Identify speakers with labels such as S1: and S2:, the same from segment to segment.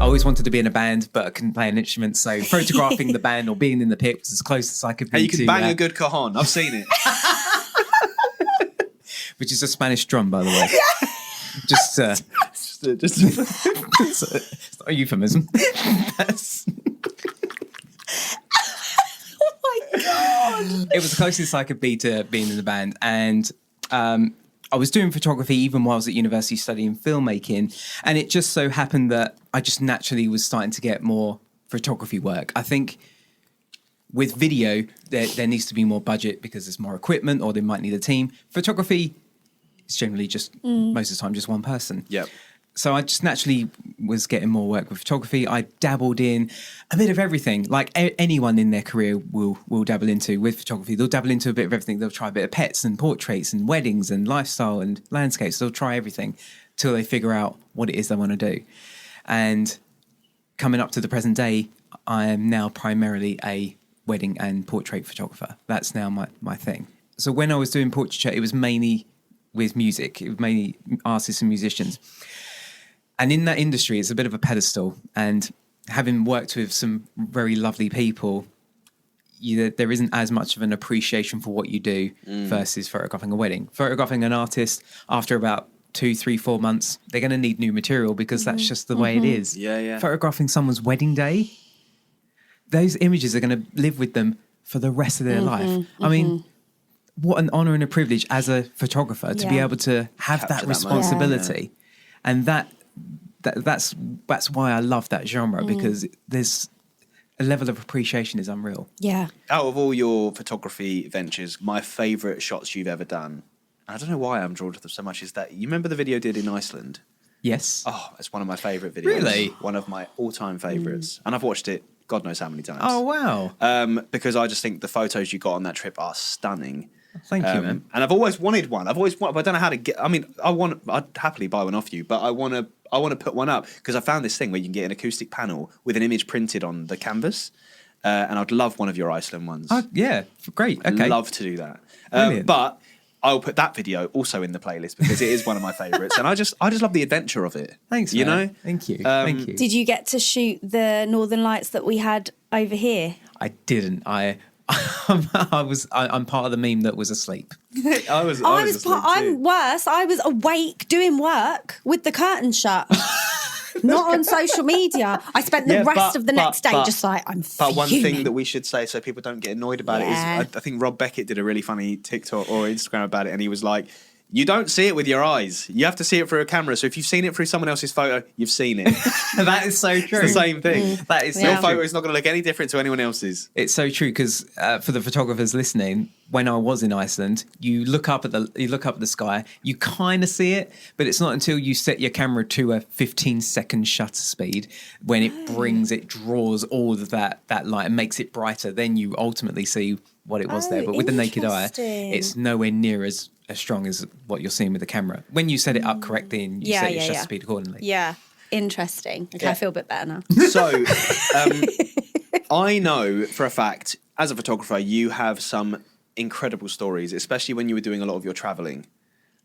S1: always wanted to be in a band, but I couldn't play an instrument. So photographing the band or being in the pit was as close as I could be.
S2: Hey, you can bang a good cajon. I've seen it.
S1: Which is a Spanish drum, by the way. Just it's not a euphemism.
S3: Oh my God.
S1: It was the closest I could be to being in the band. And I was doing photography even while I was at university studying filmmaking. And it just so happened that I just naturally was starting to get more photography work. I think with video, there needs to be more budget because there's more equipment or they might need a team. Photography is generally just, most of the time, just one person.
S2: Yep.
S1: So I just naturally was getting more work with photography. I dabbled in a bit of everything, like anyone in their career will dabble into with photography. They'll dabble into a bit of everything. They'll try a bit of pets and portraits and weddings and lifestyle and landscapes. They'll try everything till they figure out what it is they want to do. And coming up to the present day, I am now primarily a wedding and portrait photographer. That's now my thing. So when I was doing portraiture, it was mainly with music. It was mainly artists and musicians. And in that industry, it's a bit of a pedestal. And having worked with some very lovely people, there isn't as much of an appreciation for what you do versus photographing a wedding. Photographing an artist, after about 2, 3, 4 months, they're going to need new material because that's just the way it is.
S2: Yeah.
S1: Photographing someone's wedding day, those images are going to live with them for the rest of their life. I mean, what an honor and a privilege as a photographer to be able to have
S2: Capture
S1: that
S2: that
S1: responsibility. And that's why I love that genre, because there's a level of appreciation is unreal.
S3: Yeah.
S2: Out of all your photography ventures, my favourite shots you've ever done, and I don't know why I'm drawn to them so much, is that you remember the video you did in Iceland?
S1: Yes.
S2: Oh, it's one of my favourite videos.
S1: Really?
S2: One of my all-time favourites. And I've watched it God knows how many times.
S1: Oh, wow.
S2: Because I just think the photos you got on that trip are stunning.
S1: Thank you, man.
S2: And I've always wanted one. But I don't know how to get. I mean, I'd happily buy one off you, but I want to put one up because I found this thing where you can get an acoustic panel with an image printed on the canvas, and I'd love one of your Iceland ones.
S1: Oh, yeah, great. Okay,
S2: I'd love to do that.
S1: Brilliant.
S2: But I'll put that video also in the playlist because it is one of my favourites, and I just love the adventure of it.
S1: Thanks,
S2: you
S1: man.
S2: know.
S1: Thank you. Thank you.
S3: Did you get to shoot the Northern Lights that we had over here?
S1: I didn't. I'm part of the meme that was asleep.
S2: I was asleep too.
S3: I'm worse. I was awake doing work with the curtain shut. Not on social media. I spent the rest of the next day just like, I'm fuming.
S2: But one thing that we should say so people don't get annoyed about it is, I think Rob Beckett did a really funny TikTok or Instagram about it, and he was like, you don't see it with your eyes. You have to see it through a camera. So if you've seen it through someone else's photo, you've seen it.
S1: That is so true.
S2: It's the same thing.
S1: That is
S2: Your
S1: so
S2: photo
S1: true.
S2: is not going to look any different to anyone else's.
S1: It's so true because for the photographers listening, when I was in Iceland, you look up at the sky, you kind of see it, but it's not until you set your camera to a 15-second shutter speed when it draws all of that light and makes it brighter. Then you ultimately see what it was there. But with the naked eye, it's nowhere near as strong as what you're seeing with the camera. When you set it up correctly and you set your shutter speed accordingly.
S3: Yeah. Interesting. Okay, I feel a bit better now.
S2: So, I know for a fact, as a photographer, you have some incredible stories, especially when you were doing a lot of your travelling.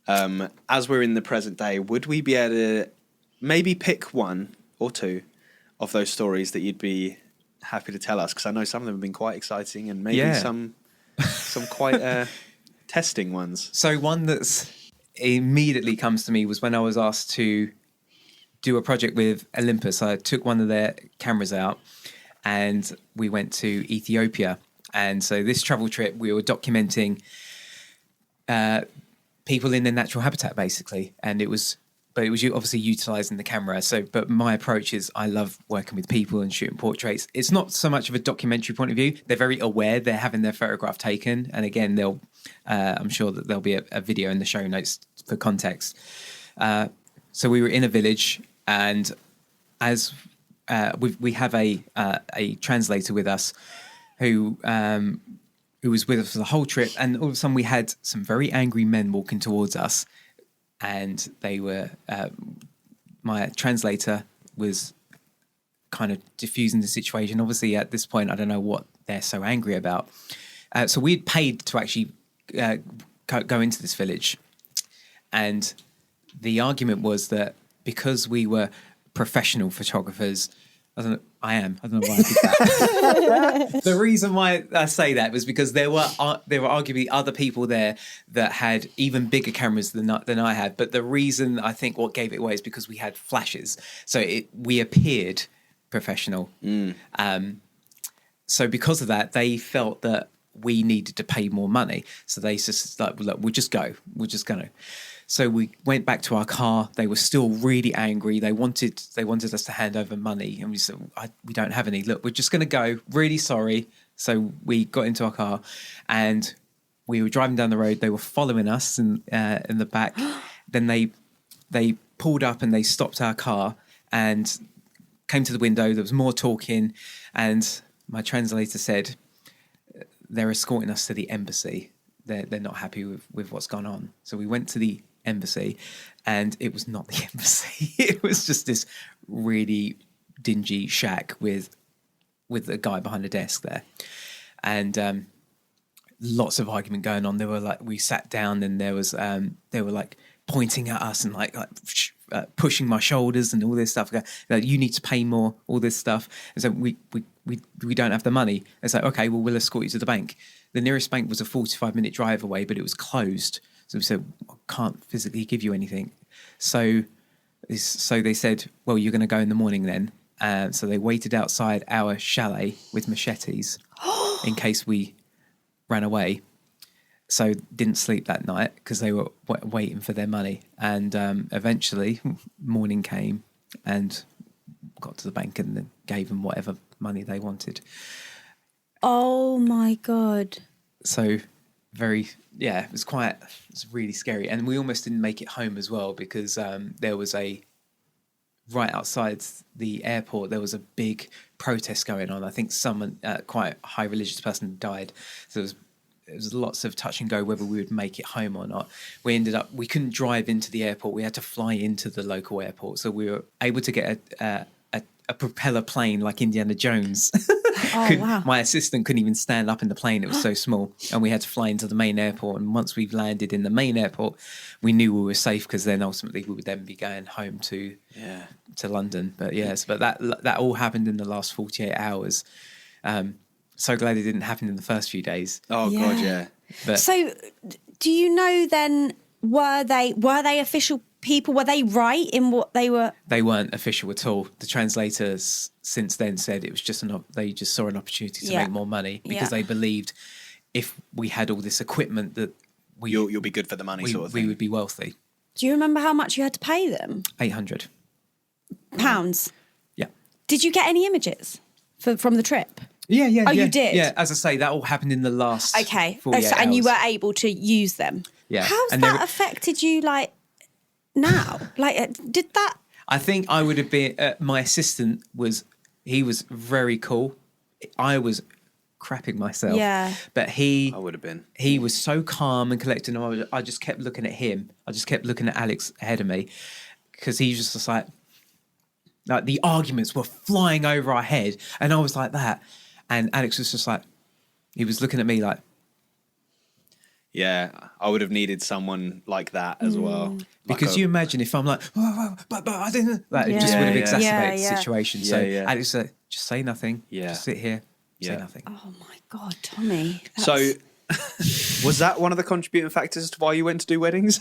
S2: As we're in the present day, would we be able to maybe pick one or two of those stories that you'd be happy to tell us? Because I know some of them have been quite exciting and maybe some quite testing ones.
S1: So one that's immediately comes to me was when I was asked to do a project with Olympus. I took one of their cameras out and we went to Ethiopia. And so this travel trip, we were documenting people in their natural habitat, basically. And it was obviously utilising the camera. But my approach is I love working with people and shooting portraits. It's not so much of a documentary point of view. They're very aware they're having their photograph taken. And again, I'm sure that there'll be a video in the show notes for context. So we were in a village, and as we have a translator with us who was with us for the whole trip, and all of a sudden we had some very angry men walking towards us, and they were my translator was kind of diffusing the situation. Obviously at this point I don't know what they're so angry about, so we'd paid to actually go into this village, and the argument was that because we were professional photographers. I don't know why I did that. The reason why I say that was because there were arguably other people there that had even bigger cameras than I had. But the reason I think what gave it away is because we had flashes, so we appeared professional. So because of that, they felt that we needed to pay more money. So they just like, look, we'll just go. So we went back to our car. They were still really angry. They wanted us to hand over money, and we said, we don't have any. Look, we're just going to go. Really sorry. So we got into our car, and we were driving down the road. They were following us in the back. Then they pulled up and they stopped our car and came to the window. There was more talking, and my translator said, they're escorting us to the embassy. They're not happy with what's gone on. So we went to the embassy, and it was not the embassy. It was just this really dingy shack with a guy behind a desk there, and lots of argument going on. They were like, we sat down, and they were like pointing at us and like pushing my shoulders and all this stuff. Like, you need to pay more, all this stuff. And so we don't have the money. It's like, okay, well, we'll escort you to the bank. The nearest bank was a 45-minute drive away, but it was closed. So we said, I can't physically give you anything. So they said, well, you're going to go in the morning then. So they waited outside our chalet with machetes in case we ran away. So didn't sleep that night because they were waiting for their money. And eventually morning came and got to the bank and then gave them whatever money they wanted.
S3: Oh my God.
S1: So it was really scary. And we almost didn't make it home as well because there was right outside the airport, there was a big protest going on. I think someone, quite a high religious person, died. So there was lots of touch and go whether we would make it home or not. We couldn't drive into the airport. We had to fly into the local airport. So we were able to get a propeller plane like Indiana Jones.
S3: Oh, wow.
S1: My assistant couldn't even stand up in the plane. It was so small. And we had to fly into the main airport. And once we've landed in the main airport, we knew we were safe because then ultimately we would then be going home to London. But yes, but that all happened in the last 48 hours. So glad it didn't happen in the first few days.
S2: Oh, yeah. God, yeah. But
S3: so do you know then, were they official people? Were they right in what they were?
S1: They weren't official at all. The translators since then said it was just they just saw an opportunity to make more money because they believed if we had all this equipment that
S2: you'll be good for the money sort of thing.
S1: We would be wealthy.
S3: Do you remember how much you had to pay them?
S1: £800. Yeah.
S3: Did you get any images from the trip?
S1: Yeah.
S3: Oh, you did?
S1: Yeah, as I say, that all happened in the last 48
S3: and
S1: hours.
S3: you were able to use them?
S1: Yeah.
S3: How's that affected you, like, now? Like, did that...
S1: I think I would have been... my assistant he was very cool. I was crapping myself.
S3: Yeah.
S1: But
S2: I would have been.
S1: He was so calm and collected, and I just kept looking at him. I just kept looking at Alex ahead of me because he was just like the arguments were flying over our head, and I was like that. And Alex was just like, he was looking at me like...
S2: Yeah, I would have needed someone like that as well.
S1: Because you imagine if I'm like, but I didn't... It just would have exacerbated the situation. So Alex said, just say nothing. Yeah. Just sit here, say nothing.
S3: Oh, my God, Tommy.
S2: So, was that one of the contributing factors to why you went to do weddings?